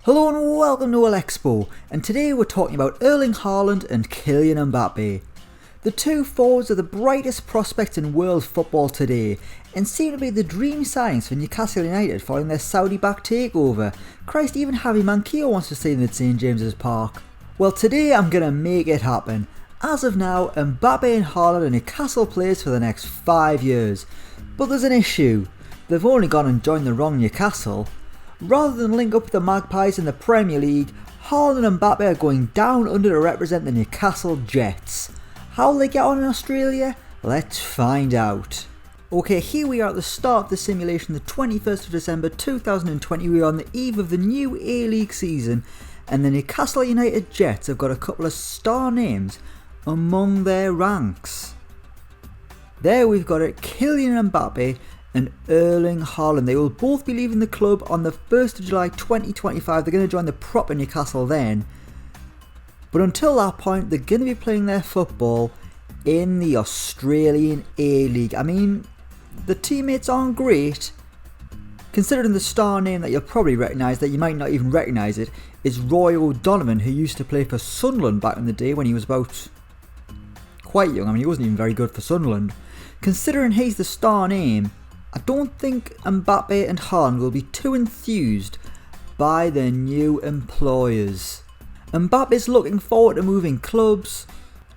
Hello and welcome to Elecspo, and today we're talking about Erling Haaland and Kylian Mbappe. The two forwards are the brightest prospects in world football today, and seem to be the dream signings for Newcastle United following their Saudi-backed takeover. Christ, even Javi Manquillo wants to stay in St James's Park. Well, today I'm going to make it happen. As of now, Mbappe and Haaland are Newcastle players for the next 5 years. But there's an issue. They've only gone and joined the wrong Newcastle. Rather than link up with the Magpies in the Premier League, Haaland and Mbappe are going down under to represent the Newcastle Jets. How will they get on in Australia? Let's find out. Okay, here we are at the start of the simulation, the 21st of December 2020. We are on the eve of the new A-League season, and the Newcastle United Jets have got a couple of star names among their ranks. There we've got it, Kylian Mbappe and Erling Haaland. They will both be leaving the club on the 1st of July 2025. They're going to join the proper Newcastle then. But until that point, they're going to be playing their football in the Australian A-League. I mean, the teammates aren't great. Considering the star name that you'll probably recognise, that you might not even recognise it, is Roy O'Donovan, who used to play for Sunderland back in the day when he was about quite young. I mean, he wasn't even very good for Sunderland. Considering he's the star name, I don't think Mbappe and Haaland will be too enthused by their new employers. Mbappe's looking forward to moving clubs,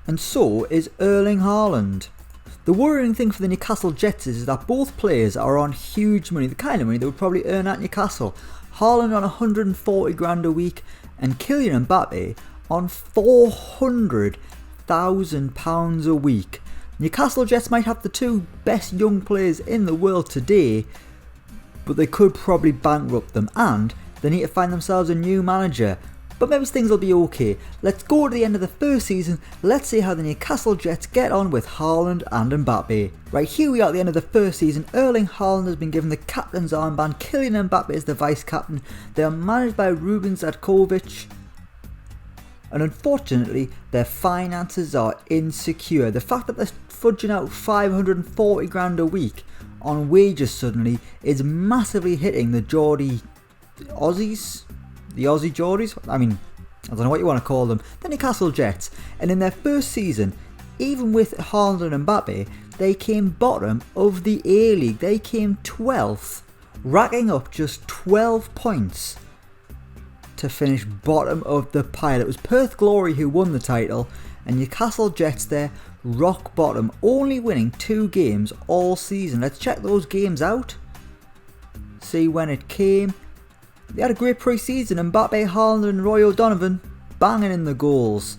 and so is Erling Haaland. The worrying thing for the Newcastle Jets is that both players are on huge money, the kind of money they would probably earn at Newcastle. Haaland on 140 grand a week and Kylian Mbappe on £400,000 a week. Newcastle Jets might have the two best young players in the world today, but they could probably bankrupt them, and they need to find themselves a new manager. But maybe things will be okay. Let's go to the end of the first season. Let's see how the Newcastle Jets get on with Haaland and Mbappe. Right, here we are at the end of the first season. Erling Haaland has been given the captain's armband. Kylian Mbappe is the vice captain. They are managed by Ruben Zadkovic. And unfortunately, their finances are insecure. The fact that they're fudging out 540 grand a week on wages suddenly is massively hitting the Aussie Geordies? I mean, I don't know what you want to call them. The Newcastle Jets. And in their first season, even with Haaland and Mbappe, they came bottom of the A-League. They came 12th, racking up just 12 points to finish bottom of the pile. It was Perth Glory who won the title, and Newcastle Jets there, rock bottom, only winning 2 games all season. Let's check those games out, see when it came. They had a great pre-season. Mbappe, Haaland and Roy O'Donovan banging in the goals.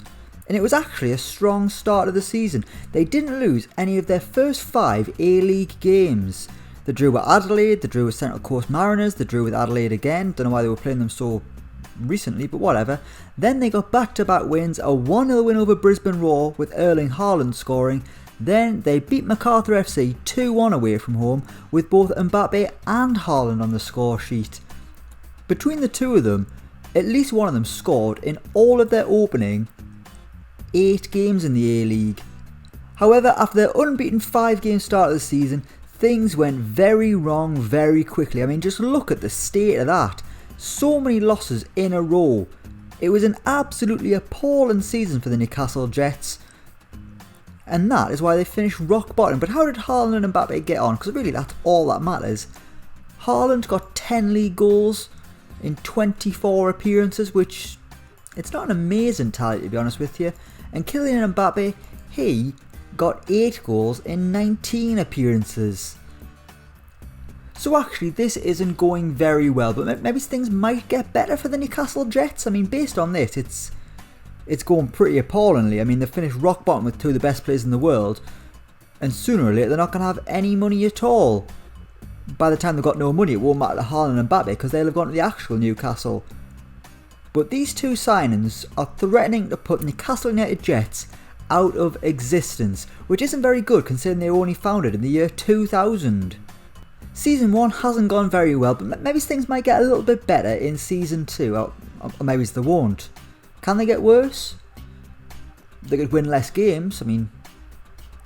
And it was actually a strong start of the season. They didn't lose any of their first 5 A-League games. They drew with Adelaide, they drew with Central Coast Mariners, they drew with Adelaide again. Don't know why they were playing them so recently, but whatever. Then they got back-to-back wins, a 1-0 win over Brisbane Roar with Erling Haaland scoring. Then they beat Macarthur FC 2-1 away from home with both Mbappe and Haaland on the score sheet. Between the two of them, at least one of them scored in all of their opening 8 games in the A-League. However, after their unbeaten 5-game start of the season, things went very wrong very quickly. I mean, just look at the state of that. So many losses in a row. It was an absolutely appalling season for the Newcastle Jets, and that is why they finished rock bottom. But how did Haaland and Mbappe get on? Because really that's all that matters. Haaland got 10 league goals in 24 appearances, which it's not an amazing tally to be honest with you. And Kylian Mbappe, he got 8 goals in 19 appearances. So actually this isn't going very well, but maybe things might get better for the Newcastle Jets. I mean, based on this, it's going pretty appallingly. I mean, they finished rock bottom with 2 of the best players in the world, and sooner or later they're not going to have any money at all. By the time they've got no money, it won't matter to Haaland and Mbappe because they'll have gone to the actual Newcastle. But these 2 signings are threatening to put Newcastle United Jets out of existence, which isn't very good considering they were only founded in the year 2000. Season 1 hasn't gone very well, but maybe things might get a little bit better in Season 2, or maybe they won't. Can they get worse? They could win less games. I mean,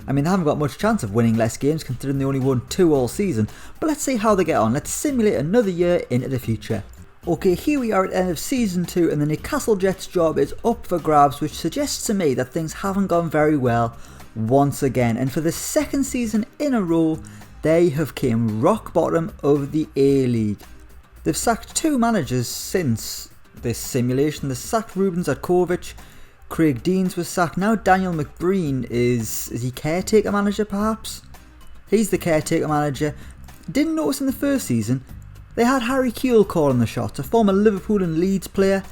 they haven't got much chance of winning less games considering they only won 2 all season, but let's see how they get on. Let's simulate another year into the future. Okay, here we are at the end of Season 2 and the Newcastle Jets job is up for grabs, which suggests to me that things haven't gone very well once again. And for the second season in a row, they have came rock bottom of the A-League. They've sacked 2 managers since this simulation. They sacked Ruben Zatkovic, Craig Deans was sacked, now Daniel McBreen is he caretaker manager perhaps? He's the caretaker manager. Didn't notice in the first season, they had Harry Kewell calling the shots, a former Liverpool and Leeds player.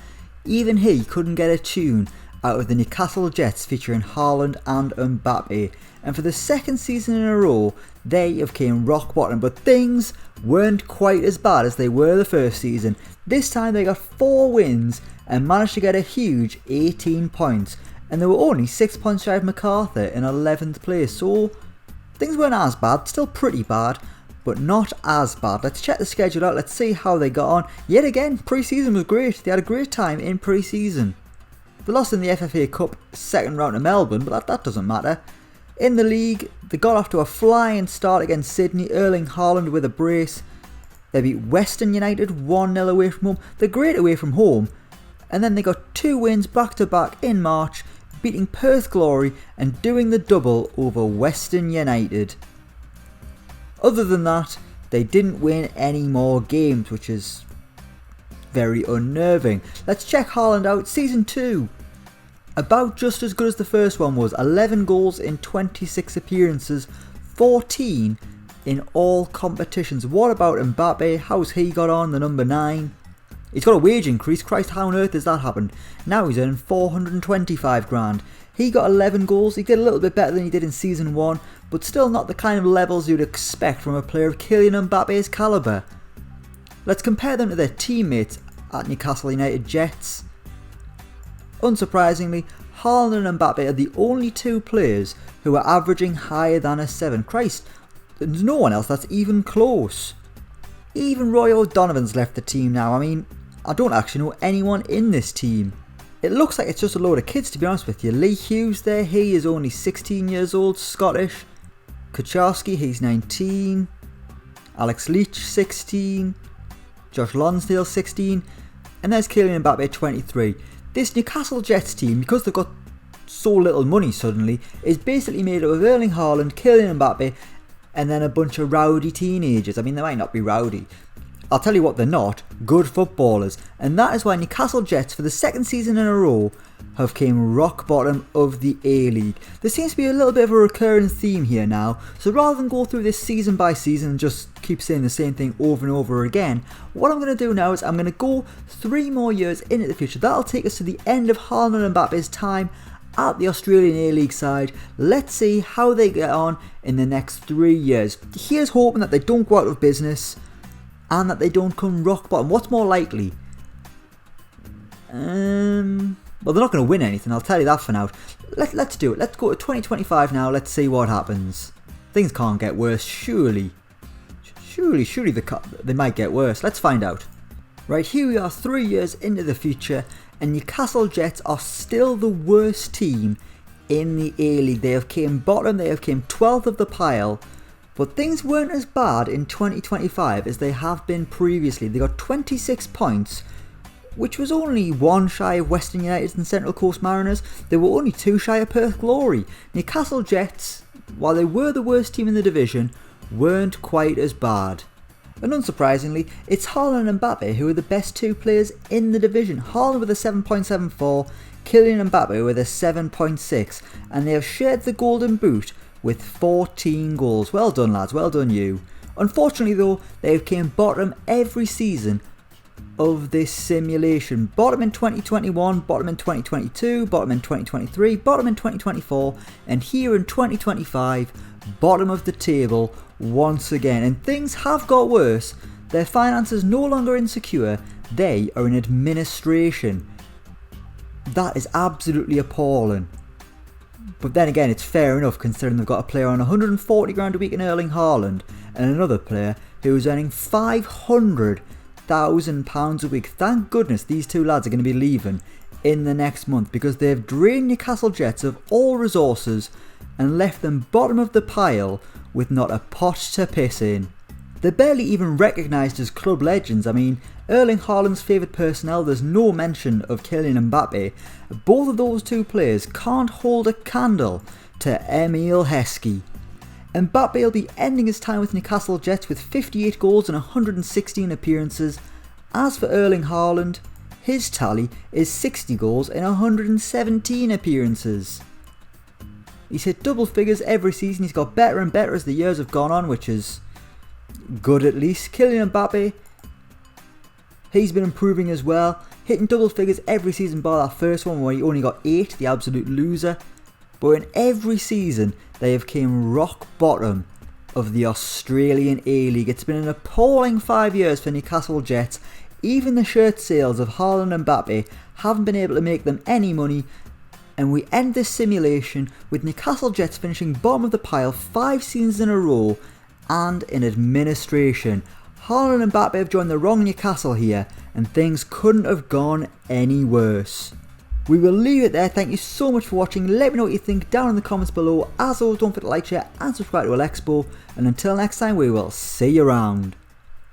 Even he couldn't get a tune out of the Newcastle Jets featuring Haaland and Mbappe. And for the second season in a row, they have came rock bottom. But things weren't quite as bad as they were the first season. This time they got 4 wins and managed to get a huge 18 points. And they were only 6 points shy of MacArthur in 11th place. So things weren't as bad, still pretty bad, but not as bad. Let's check the schedule out, let's see how they got on. Yet again, pre-season was great. They had a great time in pre-season. They lost in the FFA Cup second round to Melbourne, but that doesn't matter. In the league, they got off to a flying start against Sydney, Erling Haaland with a brace. They beat Western United 1-0 away from home. They're great away from home. And then they got 2 wins back to back in March, beating Perth Glory and doing the double over Western United. Other than that, they didn't win any more games, which is very unnerving. Let's check Haaland out. Season 2. About just as good as the first one was. 11 goals in 26 appearances. 14 in all competitions. What about Mbappe? How's he got on, the number 9? He's got a wage increase. Christ, how on earth has that happened? Now he's earning 425 grand. He got 11 goals. He did a little bit better than he did in Season 1, but still not the kind of levels you'd expect from a player of Kylian Mbappe's calibre. Let's compare them to their teammates at Newcastle United Jets. Unsurprisingly, Haaland and Mbappe are the only 2 players who are averaging higher than a 7. Christ, there's no one else that's even close. Even Roy O'Donovan's left the team now. I mean, I don't actually know anyone in this team. It looks like it's just a load of kids, to be honest with you. Lee Hughes there, he is only 16 years old, Scottish. Kucharski, he's 19. Alex Leach, 16. Josh Lonsdale, 16. And there's Kylian Mbappe, 23. This Newcastle Jets team, because they've got so little money suddenly, is basically made up of Erling Haaland, Kylian Mbappe, and then a bunch of rowdy teenagers. I mean, they might not be rowdy. I'll tell you what they're not, good footballers. And that is why Newcastle Jets, for the second season in a row, have came rock bottom of the A-League. There seems to be a little bit of a recurring theme here now, so rather than go through this season by season and just keep saying the same thing over and over again, what I'm going to do now is I'm going to go 3 more years into the future. That'll take us to the end of Haaland and Mbappe's time at the Australian A-League side. Let's see how they get on in the next 3 years. Here's hoping that they don't go out of business and that they don't come rock bottom. What's more likely? Well, they're not going to win anything, I'll tell you that for now. Let's do it. Let's go to 2025 now. Let's see what happens. Things can't get worse, surely. Surely they might get worse. Let's find out. Right, here we are 3 years into the future, and Newcastle Jets are still the worst team in the A-League. They have came bottom, they have came 12th of the pile, but things weren't as bad in 2025 as they have been previously. They got 26 points, which was only 1 shy of Western United and Central Coast Mariners. They were only 2 shy of Perth Glory. Newcastle Jets, while they were the worst team in the division, weren't quite as bad. And unsurprisingly, it's Haaland and Mbappe who are the best 2 players in the division. Haaland with a 7.74, Kylian Mbappe with a 7.6, and they have shared the golden boot with 14 goals. Well done, lads, well done you. Unfortunately though, they have came bottom every season of this simulation. Bottom in 2021, bottom in 2022, bottom in 2023, bottom in 2024, and here in 2025, bottom of the table once again. And things have got worse. Their finances no longer insecure, they are in administration. That is absolutely appalling. But then again, it's fair enough considering they've got a player on 140 grand a week in Erling Haaland and another player who is earning £500,000 a week. Thank goodness these 2 lads are going to be leaving in the next month, because they've drained Newcastle Jets of all resources and left them bottom of the pile with not a pot to piss in. They're barely even recognised as club legends. I mean, Erling Haaland's favourite personnel, there's no mention of Kylian Mbappe. Both of those two players can't hold a candle to Emil Heskey. Mbappe will be ending his time with Newcastle Jets with 58 goals and 116 appearances. As for Erling Haaland, his tally is 60 goals and 117 appearances. He's hit double figures every season. He's got better and better as the years have gone on, which is good at least. Kylian Mbappe, he's been improving as well, hitting double figures every season bar that first one where he only got 8, the absolute loser. But in every season they have came rock bottom of the Australian A-League. It's been an appalling 5 years for Newcastle Jets. Even the shirt sales of Haaland and Mbappe haven't been able to make them any money. And we end this simulation with Newcastle Jets finishing bottom of the pile 5 seasons in a row and in administration. Haaland and Mbappe have joined the wrong Newcastle here, and things couldn't have gone any worse. We will leave it there. Thank you so much for watching. Let me know what you think down in the comments below. As always, don't forget to like, share and subscribe to Elecspo. And until next time, we will see you around.